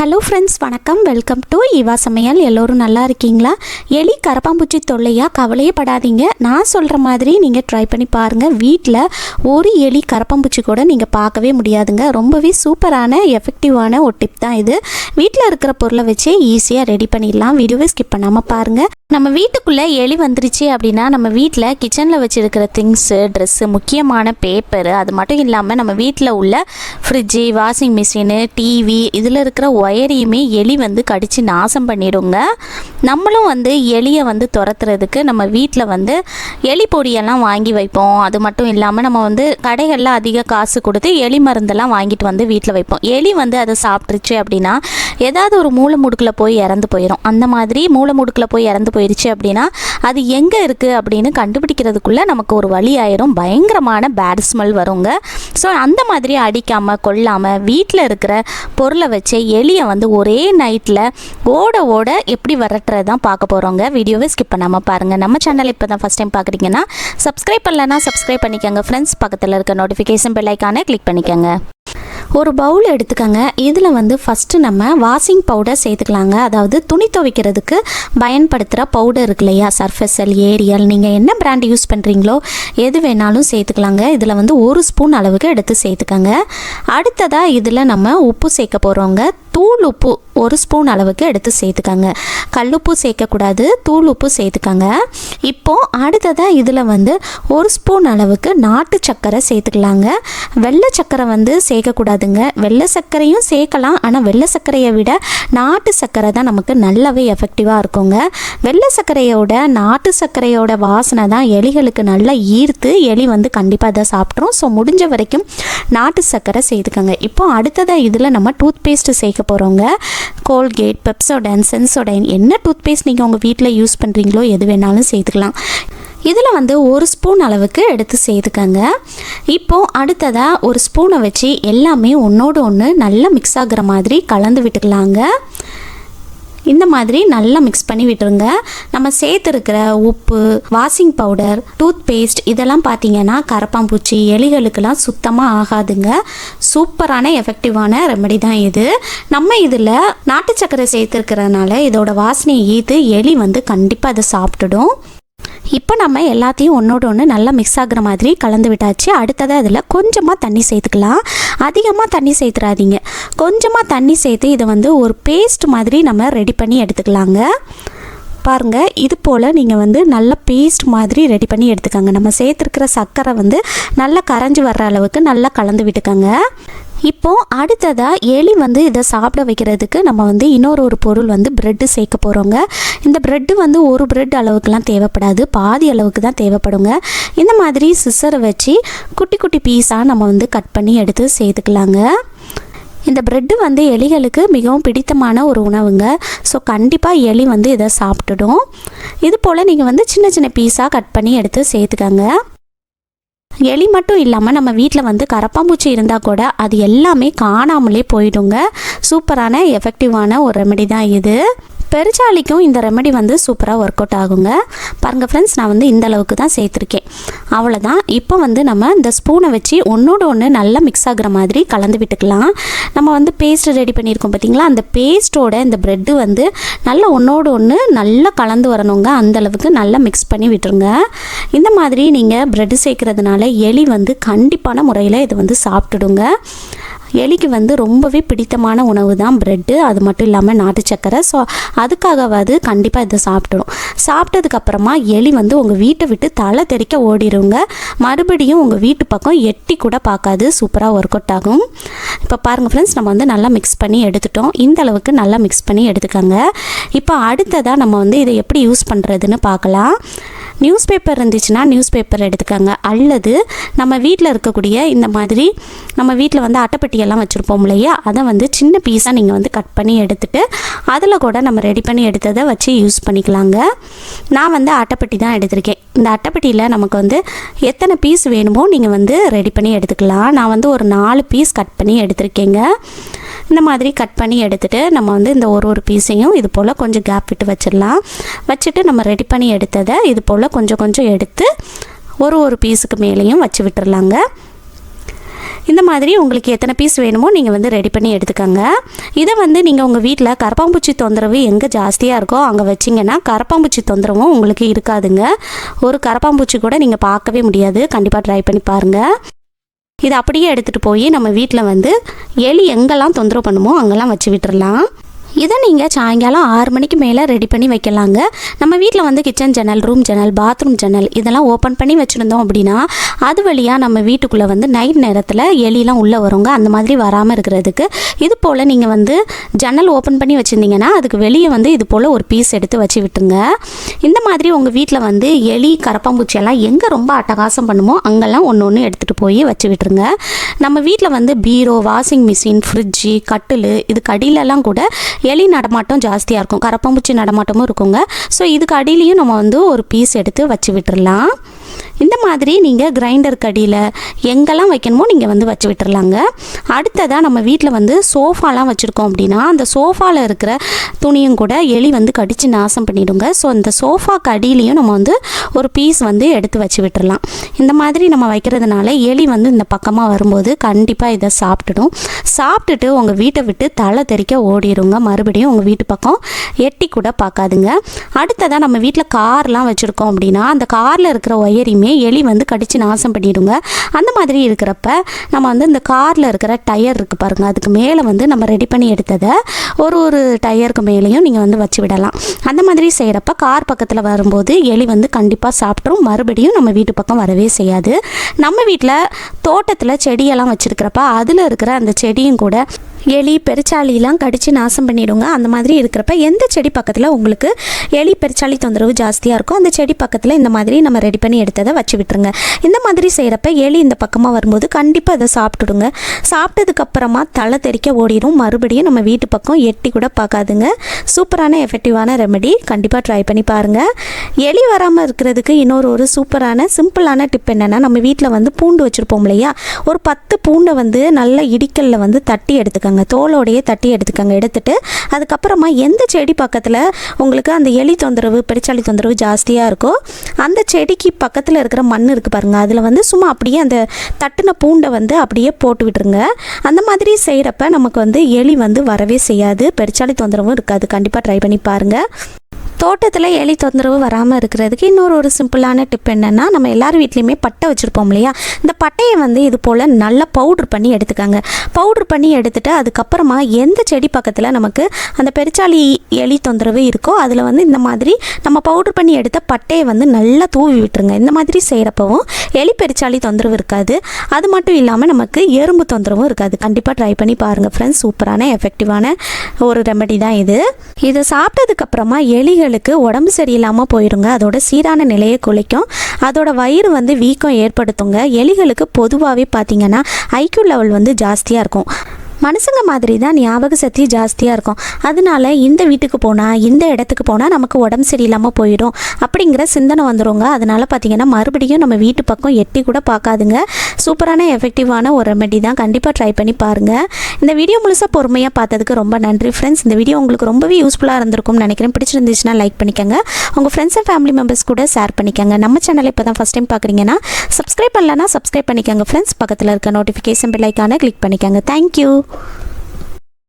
Hello friends, வணக்கம். Welcome to Eva சமையல். எல்லோரும் நல்லா இருக்கீங்களா? எலி கரப்பாம்பூச்சி தொல்லையா? கவலையே படாதீங்க. நான் சொல்கிற மாதிரி நீங்கள் ட்ரை பண்ணி பாருங்கள். வீட்டில் ஒரு எலி கரப்பாம்பூச்சி கூட நீங்கள் பார்க்கவே முடியாதுங்க. ரொம்பவே சூப்பரான எஃபெக்டிவான ஒரு டிப் தான் இது. வீட்டில் இருக்கிற பொருளை வச்சு ஈஸியாக ரெடி பண்ணிடலாம். வீடியோவை ஸ்கிப் பண்ணாமல் பாருங்கள். நம்ம வீட்டுக்குள்ளே எலி வந்துருச்சு அப்படின்னா நம்ம வீட்டில் கிச்சனில் வச்சுருக்கிற திங்ஸு, ட்ரெஸ்ஸு, முக்கியமான பேப்பரு, அது மட்டும் இல்லாமல் நம்ம வீட்டில் உள்ள ஃப்ரிட்ஜு, வாஷிங் மிஷினு, டிவி, இதில் இருக்கிற ஒயரையுமே எலி வந்து கடித்து நாசம் பண்ணிடுங்க. நம்மளும் வந்து எலியை வந்து துரத்துறதுக்கு நம்ம வீட்டில் வந்து எலி பொடியெல்லாம் வாங்கி வைப்போம். அது மட்டும் இல்லாமல் நம்ம வந்து கடைகளில் அதிக காசு கொடுத்து எலி மருந்தெல்லாம் வாங்கிட்டு வந்து வீட்டில் வைப்போம். எலி வந்து அதை சாப்பிட்ருச்சு அப்படின்னா ஏதாவது ஒரு மூளை முடுக்கில் போய் இறந்து போயிடும். அந்த மாதிரி மூளை முடுக்கில் போய் இறந்து போயிடுச்சு அப்படின்னா அது எங்கே இருக்குது அப்படின்னு கண்டுபிடிக்கிறதுக்குள்ளே நமக்கு ஒரு வழி ஆயிரும். பயங்கரமான பேட் ஸ்மெல் வருங்க. ஸோ அந்த மாதிரி அடிக்காமல் கொள்ளாமல் வீட்டில் இருக்கிற பொருளை வச்சு எலியை வந்து ஒரே நைட்டில் ஓட எப்படி விரட்டுறது தான் பார்க்க போகிறோங்க. வீடியோவை ஸ்கிப் பண்ணாமல் பாருங்கள். நம்ம சேனல் இப்போ தான் ஃபஸ்ட் டைம் பார்க்குறீங்கன்னா சப்ஸ்கிரைப் பண்ணலன்னா சப்ஸ்கிரைப் பண்ணிக்கோங்க ஃப்ரெண்ட்ஸ். பக்கத்தில் இருக்க நோட்டிஃபிகேஷன் பெல் ஐக்கானை கிளிக் பண்ணிக்கோங்க. ஒரு பவுல் எடுத்துக்கோங்க. இதில் வந்து ஃபஸ்ட்டு நம்ம வாஷிங் பவுடர் சேர்த்துக்கலாங்க. அதாவது துணி துவைக்கிறதுக்கு பயன்படுத்துகிற பவுடர் இருக்கு இல்லையா, சர்ஃபெக்சல், ஏரியல், நீங்கள் என்ன பிராண்ட் யூஸ் பண்ணுறீங்களோ எது வேணாலும் சேர்த்துக்கலாங்க. இதில் வந்து 1 ஸ்பூன் அளவுக்கு எடுத்து சேர்த்துக்கோங்க. அடுத்ததாக இதில் நம்ம உப்பு சேர்க்க போகிறோங்க. தூள் உப்பு 1 ஸ்பூன் அளவுக்கு எடுத்து சேர்த்துக்கோங்க. கல்லுப்பு சேர்க்கக்கூடாது, தூள் உப்பு சேர்த்துக்கோங்க. இப்போது அடுத்ததாக இதில் வந்து 1 ஸ்பூன் அளவுக்கு நாட்டு சர்க்கரை சேர்த்துக்கலாங்க. வெள்ளை சர்க்கரை வந்து சேர்க்கக்கூடாதுங்க. வெள்ளை சர்க்கரையும் சேர்க்கலாம், ஆனால் வெள்ளை சர்க்கரையை விட நாட்டு சர்க்கரை தான் நமக்கு நல்லாவே எஃபெக்டிவாக இருக்குங்க. வெள்ளை சர்க்கரையோட நாட்டு சர்க்கரையோட வாசனை தான் எலிகளுக்கு நல்லா ஈர்த்து எலி வந்து கண்டிப்பாக அதை சாப்பிட்றோம். ஸோ முடிஞ்ச வரைக்கும் நாட்டு சர்க்கரை சேர்த்துக்கோங்க. இப்போ அடுத்ததாக இதில் நம்ம டூத் பேஸ்ட்டு சேர்க்க போகிறோங்க. கோல்கேட், பெப்சோடைன், சென்சோடைன், என்ன டூத் பேஸ்ட் நீங்கள் உங்கள் வீட்டில் யூஸ் பண்ணுறீங்களோ எது வேணாலும் சேர்த்துக்கலாம். இதில் வந்து 1 ஸ்பூன் அளவுக்கு எடுத்து சேர்த்துக்கங்க. இப்போது அடுத்ததாக 1 ஸ்பூனை வச்சு எல்லாமே ஒன்றோடு ஒன்று நல்லா மிக்ஸ் ஆகிற மாதிரி கலந்து விட்டுக்கலாங்க. இந்த மாதிரி நல்லா மிக்ஸ் பண்ணி விட்டுருங்க. நம்ம சேர்த்துருக்கிற உப்பு, வாஷிங் பவுடர், டூத் பேஸ்ட் இதெல்லாம் பார்த்தீங்கன்னா கரப்பாம்பூச்சி, எலிகளுக்கெல்லாம் சுத்தமாக ஆகாதுங்க. சூப்பரான எஃபெக்டிவான ரெமெடி தான் இது. நம்ம இதில் நாட்டு சர்க்கரை சேர்த்துருக்கிறதுனால இதோட வாசனையை ஈர்த்து எலி வந்து கண்டிப்பாக அதை சாப்பிட்டுடும். இப்போ நம்ம எல்லாத்தையும் ஒன்றோடு ஒன்று நல்லா மிக்ஸ் ஆகிற மாதிரி கலந்து விட்டாச்சு. அடுத்ததாக அதில் கொஞ்சமாக தண்ணி சேர்த்துக்கலாம். அதிகமாக தண்ணி சேர்த்துறாதீங்க. கொஞ்சமாக தண்ணி சேர்த்து இதை வந்து ஒரு பேஸ்ட் மாதிரி நம்ம ரெடி பண்ணி எடுத்துக்கலாங்க. பாருங்கள், இது போல் நீங்கள் வந்து நல்ல பேஸ்ட் மாதிரி ரெடி பண்ணி எடுத்துக்கோங்க. நம்ம சேர்த்துருக்கிற சர்க்கரை வந்து நல்லா கரைஞ்சி வர்ற அளவுக்கு நல்லா கலந்து விட்டுக்கோங்க. இப்போது அடுத்ததாக எலி வந்து இதை சாப்பிட வைக்கிறதுக்கு நம்ம வந்து இன்னொரு பொருள் வந்து ப்ரெட்டு சேர்க்க போகிறோங்க. இந்த ப்ரெட்டு வந்து ஒரு ப்ரெட் அளவுக்குலாம் தேவைப்படாது, பாதி அளவுக்கு தான் தேவைப்படுங்க. இந்த மாதிரி சிசரை வச்சு குட்டி குட்டி பீஸாக நம்ம வந்து கட் பண்ணி எடுத்து சேர்த்துக்கலாங்க. இந்த ப்ரெட்டு வந்து எலிகளுக்கு மிகவும் பிடித்தமான ஒரு உணவுங்க. ஸோ கண்டிப்பாக எலி வந்து இதை சாப்பிட்டுடும். இது போல் நீங்கள் வந்து சின்ன சின்ன பீஸாக கட் பண்ணி எடுத்து சேர்த்துக்கங்க. எலி மட்டும் இல்லாமல் நம்ம வீட்டில் வந்து கரப்பாம்பூச்சி இருந்தால் கூட அது எல்லாமே காணாமலே போயிடுங்க. சூப்பரான எஃபெக்டிவான ஒரு ரெமெடி தான் இது. பெருச்சாளிக்கும் இந்த ரெமெடி வந்து சூப்பராக ஒர்க் அவுட் ஆகுங்க. பாருங்கள் ஃப்ரெண்ட்ஸ், நான் வந்து இந்த அளவுக்கு தான் சேர்த்துருக்கேன். அவ்வளோதான். இப்போ வந்து நம்ம இந்த ஸ்பூனை வச்சு ஒன்றோடு ஒன்று நல்லா மிக்ஸ் ஆகிற மாதிரி கலந்து விட்டுக்கலாம். நம்ம வந்து பேஸ்ட் ரெடி பண்ணியிருக்கோம் பார்த்தீங்களா, அந்த பேஸ்ட்டோட இந்த ப்ரெட்டு வந்து நல்லா ஒன்றோடு ஒன்று நல்லா கலந்து வரணுங்க. அந்தளவுக்கு நல்லா மிக்ஸ் பண்ணி விட்டுருங்க. இந்த மாதிரி நீங்கள் ப்ரெட்டு சேர்க்குறதுனால எலி வந்து கண்டிப்பான முறையில் இதை வந்து சாப்பிட்டுடுங்க. எலிக்கு வந்து ரொம்பவே பிடித்தமான உணவு தான் ப்ரெட்டு. அது மட்டும் இல்லாமல் நாட்டு சக்கரை. ஸோ அதுக்காகவாது கண்டிப்பாக இதை சாப்பிட்டுடும். சாப்பிட்டதுக்கப்புறமா எலி வந்து உங்கள் வீட்டை விட்டு தலை தெறிக்க ஓடிடுங்க. மறுபடியும் உங்கள் வீட்டு பக்கம் எட்டி கூட பார்க்காது. சூப்பராக ஒர்க் அவுட் ஆகும். இப்போ பாருங்கள் ஃப்ரெண்ட்ஸ், நம்ம வந்து நல்லா மிக்ஸ் பண்ணி எடுத்துட்டோம். இந்த அளவுக்கு நல்லா மிக்ஸ் பண்ணி எடுத்துக்கோங்க. இப்போ அடுத்ததாக நம்ம வந்து இதை எப்படி யூஸ் பண்ணுறதுன்னு பார்க்கலாம். நியூஸ் பேப்பர் இருந்துச்சுன்னா நியூஸ் பேப்பர் எடுத்துக்கோங்க. அல்லது நம்ம வீட்டில் இருக்கக்கூடிய இந்த மாதிரி நம்ம வீட்டில் வந்து அட்டைப்பெட்டியெல்லாம் வச்சுருப்போம் இல்லையா, அதை வந்து சின்ன பீஸாக நீங்கள் வந்து கட் பண்ணி எடுத்துகிட்டு அதில் கூட நம்ம ரெடி பண்ணி எடுத்ததை வச்சு யூஸ் பண்ணிக்கலாங்க. நான் வந்து அட்டைப்பெட்டி தான் எடுத்திருக்கேன். இந்த அட்டைப்பெட்டியில் நமக்கு வந்து எத்தனை பீஸ் வேணுமோ நீங்கள் வந்து ரெடி பண்ணி எடுத்துக்கலாம். நான் வந்து ஒரு 4 பீஸ் கட் பண்ணி எடுத்திருக்கேங்க. இந்த மாதிரி கட் பண்ணி எடுத்துகிட்டு நம்ம வந்து இந்த ஒரு பீஸையும் இது போல் கொஞ்சம் கேப் விட்டு வச்சிடலாம். வச்சுட்டு நம்ம ரெடி பண்ணி எடுத்ததை இது போல் கொஞ்சம் கொஞ்சம் எடுத்து ஒரு பீஸுக்கு மேலேயும் வச்சு விட்டுறலாங்க. இந்த மாதிரி உங்களுக்கு எத்தனை பீஸ் வேணுமோ நீங்கள் வந்து ரெடி பண்ணி எடுத்துக்கோங்க. இதை வந்து நீங்கள் உங்கள் வீட்டில் கரப்பாம்பூச்சி தொந்தரவு எங்கே ஜாஸ்தியாக இருக்கோ அங்கே வச்சிங்கன்னா கரப்பாம்பூச்சி தொந்தரவும் உங்களுக்கு இருக்காதுங்க. ஒரு கரப்பாம்பூச்சி கூட நீங்கள் பார்க்கவே முடியாது. கண்டிப்பாக ட்ரை பண்ணி பாருங்கள். இதை அப்படியே எடுத்துகிட்டு போய் நம்ம வீட்டில் வந்து எலி எங்கெல்லாம் தொந்தரவு பண்ணுமோ அங்கெல்லாம் வச்சு விட்டுறலாம். இதை நீங்கள் சாயங்காலம் 6 மணிக்கு மேலே ரெடி பண்ணி வைக்கலாங்க. நம்ம வீட்டில் வந்து கிச்சன் ஜன்னல், ரூம் ஜன்னல், பாத்ரூம் ஜன்னல் இதெல்லாம் ஓப்பன் பண்ணி வச்சுருந்தோம் அப்படின்னா அது வழியாக நம்ம வீட்டுக்குள்ளே வந்து நைட் நேரத்தில் எலிலாம் உள்ளே வருங்க. அந்த மாதிரி வராமல் இருக்கிறதுக்கு இது போல் நீங்கள் வந்து ஜன்னல் ஓப்பன் பண்ணி வச்சுருந்தீங்கன்னா அதுக்கு வெளியே வந்து இது போல் ஒரு பீஸ் எடுத்து வச்சு விட்டுருங்க. இந்த மாதிரி உங்கள் வீட்டில் வந்து எலி கரப்பாம்பூச்சியெல்லாம் எங்கே ரொம்ப அட்டகாசம் பண்ணுமோ அங்கெல்லாம் ஒன்று ஒன்று எடுத்துகிட்டு போய் வச்சு விட்டுருங்க. நம்ம வீட்டில் வந்து பீரோ, வாஷிங் மிஷின், ஃப்ரிட்ஜு, கட்டில் இதுக்கு அடியிலலாம் கூட எலி நடமாட்டம் ஜாஸ்தியாக இருக்கும், கரப்பாம்பூச்சி நடமாட்டமும் இருக்குங்க. ஸோ இதுக்கு அடியிலையும் நம்ம வந்து ஒரு பீஸ் எடுத்து வச்சு விட்டுறலாம். இந்த மாதிரி நீங்கள் கிரைண்டருக்கு அடியில் எங்கெல்லாம் வைக்கணுமோ நீங்கள் வந்து வச்சு விட்டுறலாங்க. அடுத்ததாக நம்ம வீட்டில் வந்து சோஃபாலாம் வச்சுருக்கோம் அப்படின்னா அந்த சோஃபாவில் இருக்கிற துணியும் கூட எலி வந்து கடித்து நாசம் பண்ணிவிடுங்க. ஸோ அந்த சோஃபாக்கு அடியிலையும் நம்ம வந்து ஒரு பீஸ் வந்து எடுத்து வச்சு விட்டுறலாம். இந்த மாதிரி நம்ம வைக்கிறதுனால எலி வந்து இந்த பக்கமாக வரும்போது கண்டிப்பாக இதை சாப்பிட்டுட்டு உங்கள் வீட்டை விட்டு தலை தெறிக்க ஓடிடுங்க. மறுபடியும் உங்கள் வீட்டு பக்கம் எட்டி கூட பார்க்காதுங்க. அடுத்ததாக நம்ம வீட்டில் கார்லாம் வச்சுருக்கோம் அப்படின்னா அந்த காரில் இருக்கிற ஒயரையுமே எலி வந்து கடித்து நாசம் பண்ணிவிடுங்க. அந்த மாதிரி இருக்கிறப்ப நம்ம வந்து இந்த காரில் இருக்கிற டயர் இருக்குது பாருங்கள், அதுக்கு மேலே வந்து நம்ம ரெடி பண்ணி எடுத்ததை ஒரு டயருக்கு மேலேயும் நீங்கள் வந்து வச்சு விடலாம். அந்த மாதிரி செய்கிறப்ப கார் பக்கத்தில் வரும்போது எலி வந்து கண்டிப்பாக சாப்பிட்ரும். மறுபடியும் நம்ம வீட்டு பக்கம் வரவே செய்யாது. நம்ம வீட்டில் தோட்டத்தில் செடியெல்லாம் வச்சுருக்கிறப்ப அதில் இருக்கிற அந்த செடியும் கூட எலி பெருச்சாலிலாம் கடித்து நாசம் பண்ணிவிடுங்க. அந்த மாதிரி இருக்கிறப்ப எந்த செடி பக்கத்தில் உங்களுக்கு எலி பெருச்சாலி தொந்தரவு ஜாஸ்தியாக இருக்கும் அந்த செடி பக்கத்தில் இந்த மாதிரி நம்ம ரெடி பண்ணி எடுத்ததை வச்சு விட்டுருங்க. இந்த மாதிரி செய்கிறப்ப எலி இந்த பக்கமாக வரும்போது கண்டிப்பாக அதை சாப்பிட்டுடுங்க. சாப்பிட்டதுக்கப்புறமா தலை தெறிக்க ஓடிடும். மறுபடியும் நம்ம வீட்டு பக்கம் எட்டி கூட பார்க்காதுங்க. சூப்பரான எஃபெக்டிவான ரெமெடி, கண்டிப்பாக ட்ரை பண்ணி பாருங்கள். எலி வராமல் இருக்கிறதுக்கு இன்னொரு சூப்பரான சிம்பிளான டிப் என்னென்னா, நம்ம வீட்டில் வந்து பூண்டு வச்சுருப்போம் இல்லையா, ஒரு 10 பூண்டை வந்து நல்ல இடிக்கல்ல வந்து தட்டி எடுத்துக்கோங்க. தோலோடையே தட்டி எடுத்துக்கோங்க. எடுத்துட்டு அதுக்கப்புறமா எந்த செடி பக்கத்தில் உங்களுக்கு அந்த எலி தொந்தரவு, பெருச்சாலி தொந்தரவு ஜாஸ்தியாக இருக்கோ அந்த செடிக்கு பக்கத்தில் இருக்கிற மண் இருக்குது பாருங்கள், அதில் வந்து சும்மா அப்படியே அந்த தட்டின பூண்டை வந்து அப்படியே போட்டு விட்டுருங்க. அந்த மாதிரி செய்கிறப்ப நமக்கு வந்து எலி வந்து வரவே செய்யாது, பெருச்சாலி தொந்தரவும் இருக்காது. கண்டிப்பாக ட்ரை பண்ணி பாருங்கள். தோட்டத்தில் எலி தொந்தரவு வராமல் இருக்கிறதுக்கு இன்னொரு சிம்பிளான டிப் என்னென்னா, நம்ம எல்லார் வீட்லேயுமே பட்டை வச்சுருப்போம் இல்லையா, இந்த பட்டையை வந்து இது போல் நல்லா பவுட்ரு பண்ணி எடுத்துக்காங்க. பவுட்ரு பண்ணி எடுத்துகிட்டு அதுக்கப்புறமா எந்த செடி பக்கத்தில் நமக்கு அந்த பெருச்சாலி எலி தொந்தரவு இருக்கோ அதில் வந்து இந்த மாதிரி நம்ம பவுட்ரு பண்ணி எடுத்த பட்டையை வந்து நல்லா தூவி விட்டுருங்க. இந்த மாதிரி செய்கிறப்பவும் எலி பெருச்சாலி தொந்தரவு இருக்காது. அது மட்டும் இல்லாமல் நமக்கு எறும்பு தொந்தரவும் இருக்காது. கண்டிப்பாக ட்ரை பண்ணி பாருங்கள் ஃப்ரெண்ட்ஸ். சூப்பரான எஃபெக்டிவான ஒரு ரெமெடி தான் இது. இதை சாப்பிட்டதுக்கப்புறமா எலிகளுக்கு உடம்பு சரியில்லாமல் போயிடுங்க. அதோட சீரான நிலையை குலைக்கும். அதோட வயிறு வந்து வீக்கம் ஏற்படுத்துங்க. எலிகளுக்கு பொதுவாகவே பார்த்தீங்கன்னா ஐக்யூ லெவல் வந்து ஜாஸ்தியாக இருக்கும். மனுஷங்க மாதிரி தான் ஞாபக சக்தி ஜாஸ்தியாக இருக்கும். அதனால இந்த வீட்டுக்கு போனால், இந்த இடத்துக்கு போனால் நமக்கு உடம்பு சரியில்லாமல் போயிடும் அப்படிங்கிற சிந்தனை வந்துடுங்க. அதனால் பார்த்திங்கன்னா மறுபடியும் நம்ம வீட்டு பக்கம் எட்டி கூட பார்க்காதுங்க. சூப்பரான எஃபெக்டிவான ஒரு ரெமெடி தான். கண்டிப்பாக ட்ரை பண்ணி பாருங்கள். இந்த வீடியோ முழுசாக பொறுமையாக பார்த்ததுக்கு ரொம்ப நன்றி ஃப்ரெண்ட்ஸ். இந்த வீடியோ உங்களுக்கு ரொம்பவே யூஸ்ஃபுல்லாக இருந்திருக்கும்னு நினைக்கிறேன். பிடிச்சிருந்துச்சுன்னா லைக் பண்ணிக்கோங்க. உங்கள் ஃப்ரெண்ட்ஸ் அண்ட் ஃபேமிலி மெம்பர்ஸ் கூட ஷேர் பண்ணிக்கோங்க. நம்ம சேனலை இப்போ தான் ஃபஸ்ட் டைம் பார்க்குறீங்கன்னா சப்ஸ்கிரைப் பண்ணலன்னா சப்ஸ்கிரைப் பண்ணிக்கோங்க ஃப்ரெண்ட்ஸ். பக்கத்தில் இருக்க நோட்டிஃபிகேஷன் பெல் ஐக்கானை கிளிக் பண்ணிக்கோங்க. தேங்க்யூ.